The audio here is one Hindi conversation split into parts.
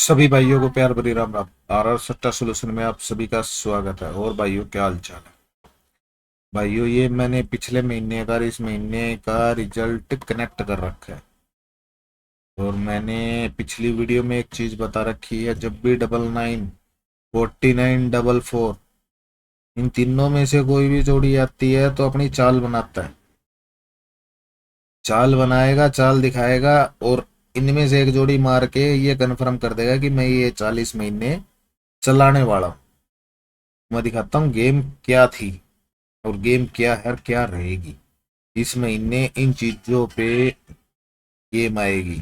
सभी भाइयों को प्यार भरी राम राम। आर सट्टा सोल्यूशन में आप सभी का स्वागत है। और भाइयों क्या हाल चाल है। भाइयों ये मैंने पिछले महीने का इस महीने का रिजल्ट कनेक्ट कर रखा है। और मैंने पिछली वीडियो में एक चीज बता रखी है, जब भी 99, 49, 44 इन तीनों में से कोई भी जोड़ी आती है तो अपनी चाल बनाता है, चाल बनाएगा, चाल दिखाएगा और इनमें से एक जोड़ी मार के ये कन्फर्म कर देगा कि मैं ये 40 महीने चलाने वाला हूँ। मैं दिखाता हूँ गेम क्या थी और गेम क्या है और क्या रहेगी। इस महीने इन चीजों पे गेम आएगी।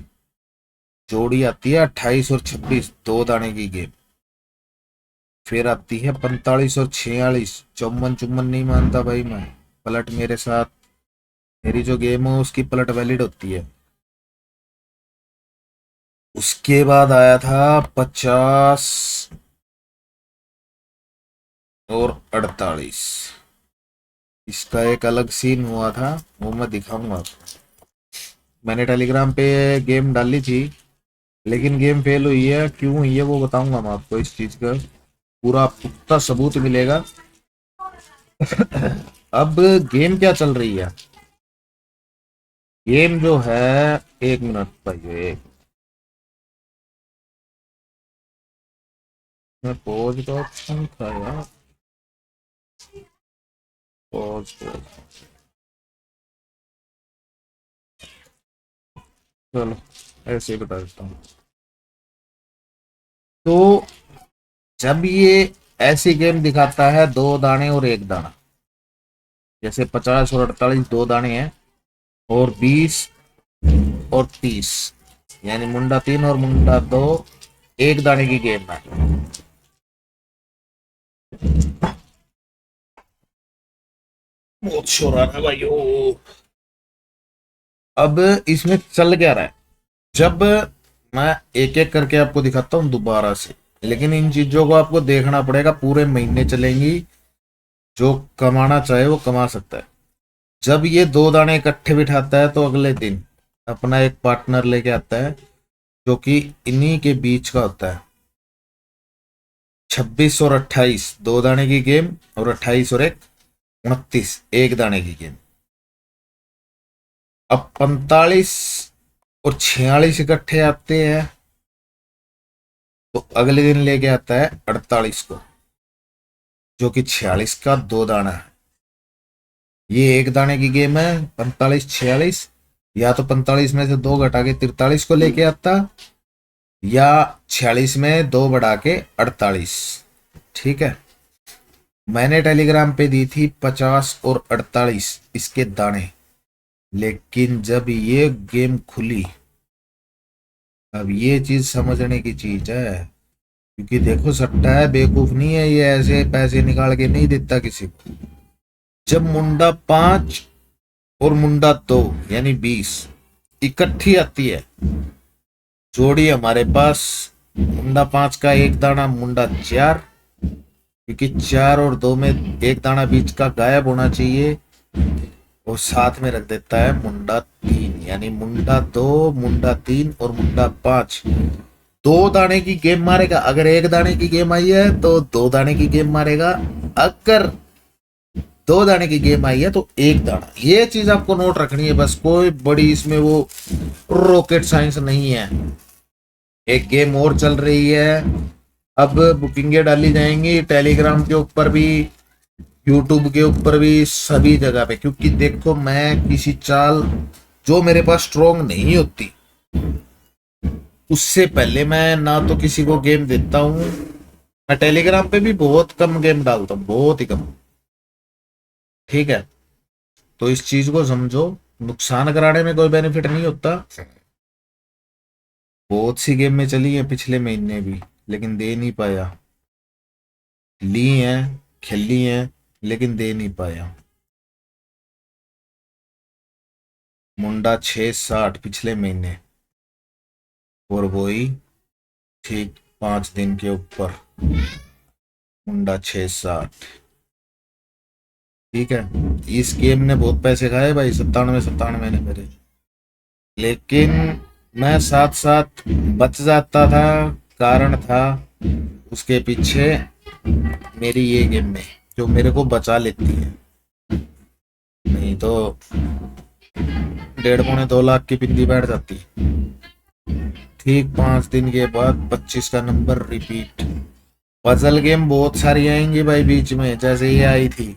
जोड़ी आती है 28 और 26, दो दाने की गेम। फिर आती है 45 और 46। चौवन चुम्बन नहीं मानता भाई मैं, पलट मेरे साथ। मेरी जो गेम हो उसकी पलट वैलिड होती है। उसके बाद आया था 50 और 48। इसका एक अलग सीन हुआ था, वो मैं दिखाऊंगा आपको। मैंने टेलीग्राम पे गेम डाली थी लेकिन गेम फेल हुई है। क्यों हुई है वो बताऊंगा मैं आपको। इस चीज का पूरा पुख्ता सबूत मिलेगा। अब गेम क्या चल रही है। गेम जो है, एक मिनट भाई, मैं पॉज का ऑप्शन था यार। पॉज चलो ऐसे ही बता देता हूँ। तो जब ये ऐसी गेम दिखाता है, दो दाने और एक दाना, जैसे 50 और 48 दो दाने हैं, और 20 और 30 यानी मुंडा 3 और मुंडा 2 एक दाने की गेम है। बहुत शोर आ रहा है भाइयों। अब इसमें चल क्या रहा है, जब मैं एक एक करके आपको दिखाता हूँ दोबारा से, लेकिन इन चीजों को आपको देखना पड़ेगा। पूरे महीने चलेंगी, जो कमाना चाहे वो कमा सकता है। जब ये दो दाने इकट्ठे बिठाता है तो अगले दिन अपना एक पार्टनर लेके आता है जो कि इन्हीं के बीच का होता है। 26 और 28 दो दाने की गेम, और 28 और एक 29 एक दाने की गेम। अब 45 और 46 इकट्ठे आते हैं तो अगले दिन लेके आता है 48 को, जो कि 46 का दो दाना है। ये एक दाने की गेम है। 45 46, या तो 45 में से दो घटा के 43 को लेके आता, या 46 में दो बढ़ा के 48। ठीक है। मैंने टेलीग्राम पे दी थी 50 और 48 इसके दाने, लेकिन जब ये गेम खुली, अब ये चीज समझने की चीज है। क्योंकि देखो सट्टा है, बेवकूफ नहीं है ये, ऐसे पैसे निकाल के नहीं देता किसी को। जब मुंडा 5 और मुंडा 2 यानी 20 इकट्ठी आती है जोड़ी हमारे पास, मुंडा 5 का एक दाना, मुंडा 4, क्योंकि 4 और 2 में एक दाना बीच का गायब होना चाहिए, और साथ में रख देता है मुंडा 3, यानी मुंडा 2, मुंडा 3 और मुंडा 5 दो दाने की गेम मारेगा। अगर एक दाने की गेम आई है तो दो दाने की गेम मारेगा, अगर दो दाने की गेम आई है तो एक दाना। ये चीज आपको नोट रखनी है बस, कोई बड़ी इसमें वो रॉकेट साइंस नहीं है। एक गेम और चल रही है। अब बुकिंगें डाली जाएंगी टेलीग्राम के ऊपर भी, यूट्यूब के ऊपर भी, सभी जगह पे। क्योंकि देखो मैं किसी चाल जो मेरे पास स्ट्रोंग नहीं होती उससे पहले मैं ना तो किसी को गेम देता हूँ। मैं टेलीग्राम पे भी बहुत कम गेम डालता हूँ, बहुत ही कम। ठीक है, तो इस चीज को समझो। नुकसान कराने में कोई बेनिफिट नहीं होता। बहुत सी गेम में चली है पिछले महीने भी, लेकिन दे नहीं पाया। ली हैं, खेली हैं, लेकिन दे नहीं पाया। मुंडा 660 पिछले महीने, और वही ठीक 5 दिन के ऊपर मुंडा 660। ठीक है, इस गेम ने बहुत पैसे खाए भाई, 97 ने मेरे। लेकिन मैं साथ साथ बच जाता था कारण था उसके पीछे मेरी ये गेम में, जो मेरे को बचा लेती है, नहीं तो 1.5 पौने 2 लाख की बिंदी बैठ जाती। ठीक 5 दिन के बाद 25 का नंबर रिपीट। पजल गेम बहुत सारी आएंगी भाई बीच में, जैसे ये आई थी,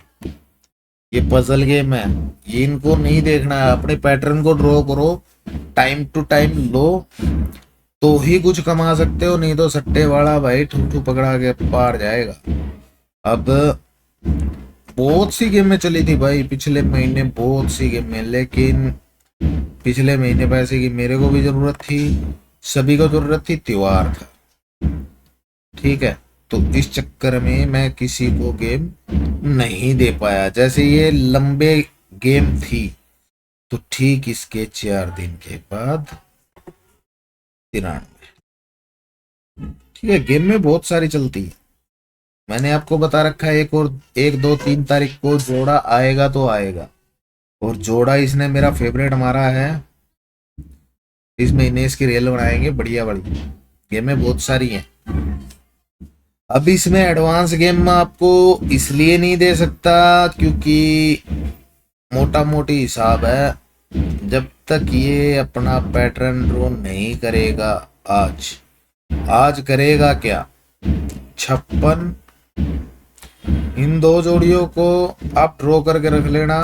ये पजल गेम है, ये इनको नहीं देखना है, अपने पैटर्न को ड्रॉ करो, टाइम टू टाइम लो तो ही कुछ कमा सकते हो, नहीं तो सट्टे वाला भाई ठुठू पकड़ा के पार जाएगा। अब बहुत सी गेमें चली थी भाई पिछले महीने, बहुत सी गेमें, लेकिन पिछले महीने पैसे की मेरे को भी जरूरत थी, सभी को जरूरत थी, त्योहार था, ठीक है, तो इस चक्कर में मैं किसी को गेम नहीं दे पाया। जैसे ये लंबे गेम थी, तो ठीक इसके 4 दिन के बाद 93, ठीक है, गेम में बहुत सारी चलती है। मैंने आपको बता रखा है, एक और 1 2 3 तारीख को जोड़ा आएगा तो आएगा, और जोड़ा इसने मेरा फेवरेट मारा है। इस महीने इसकी रेल बनाएंगे बढ़िया बढ़िया, गेमें बहुत सारी हैं। अब इसमें एडवांस गेम में आपको इसलिए नहीं दे सकता क्योंकि मोटा मोटी हिसाब है, जब तक ये अपना पैटर्न ड्रॉ नहीं करेगा, आज करेगा क्या, 56, इन 2 जोड़ियों को आप ड्रॉ करके रख लेना,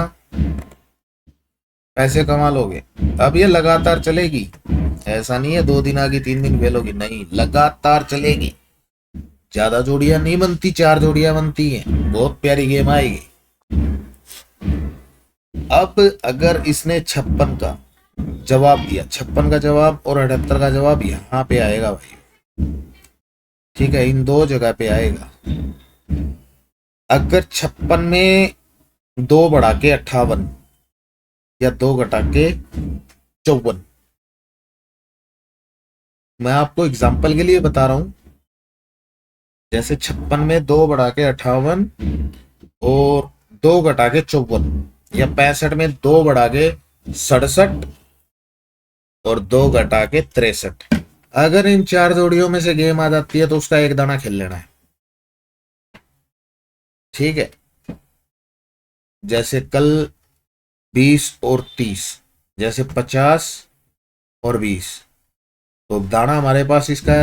पैसे कमा लोगे। अब ये लगातार चलेगी, ऐसा नहीं है 2 दिन आगे 3 दिन फेल होगी, नहीं, लगातार चलेगी। ज्यादा जोड़ियां नहीं बनती, 4 जोड़ियां बनती हैं, बहुत प्यारी गेम आएगी। अब अगर इसने 56 का जवाब दिया, 56 का जवाब और 78 का जवाब यहाँ पे आएगा भाई, ठीक है, इन 2 जगह पे आएगा। अगर 56 में 2 बढ़ा के 58 या 2 घटा के 54, मैं आपको एग्जाम्पल के लिए बता रहा हूं, जैसे 56 में 2 बढ़ा के 58 और 2 घटा के 54, या 65 में 2 बढ़ा के 67 और 2 घटा के 63, अगर इन 4 जोड़ियों में से गेम आ जाती है तो उसका एक दाना खेल लेना है, ठीक है। जैसे कल 20 और 30, जैसे 50 और 20, तो दाना हमारे पास इसका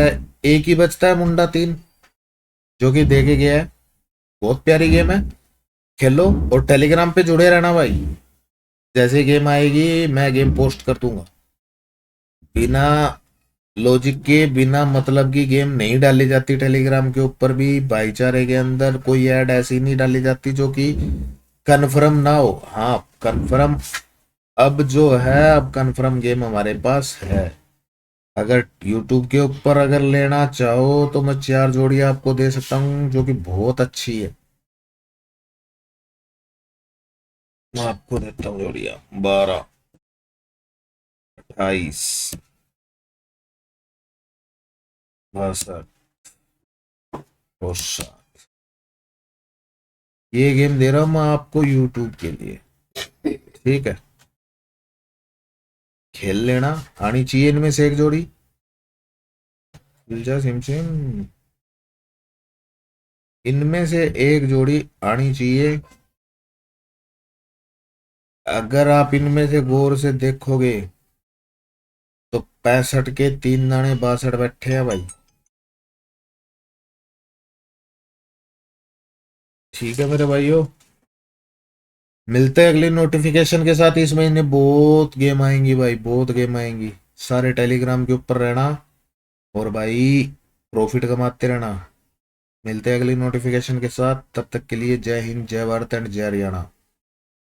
एक ही बचता है, मुंडा 3, जो कि दे के गया है। बहुत प्यारी गेम है, खेलो और टेलीग्राम पे जुड़े रहना भाई, जैसे गेम आएगी मैं गेम पोस्ट कर दूंगा। बिना लॉजिक के, बिना मतलब की गेम नहीं डाली जाती टेलीग्राम के ऊपर भी, भाईचारे के अंदर कोई ऐड ऐसी नहीं डाली जाती जो कि कन्फर्म ना हो। हाँ कन्फर्म, अब जो है, अब कन्फर्म गेम हमारे पास है। अगर यूट्यूब के ऊपर अगर लेना चाहो तो मैं 4 जोड़ी आपको दे सकता हूँ जो कि बहुत अच्छी है, मैं आपको देता हूँ जोड़िया 12, 28, 62 और 7। ये गेम दे रहा हूं मैं आपको यूट्यूब के लिए, ठीक है, खेल लेना। आनी चाहिए इनमें से एक जोड़ी, सिम सिम, इनमें से एक जोड़ी आनी चाहिए। अगर आप इनमें से गौर से देखोगे तो 65 के 3 दाने 62 बैठे हैं भाई, ठीक है मेरे भाइयों। मिलते हैं अगली नोटिफिकेशन के साथ। इस महीने बहुत गेम आएंगी भाई, बहुत गेम आएंगी, सारे टेलीग्राम के ऊपर रहना और भाई प्रॉफिट कमाते रहना। मिलते हैं अगली नोटिफिकेशन के साथ, तब तक के लिए जय हिंद, जय भारत एंड जय हरियाणा।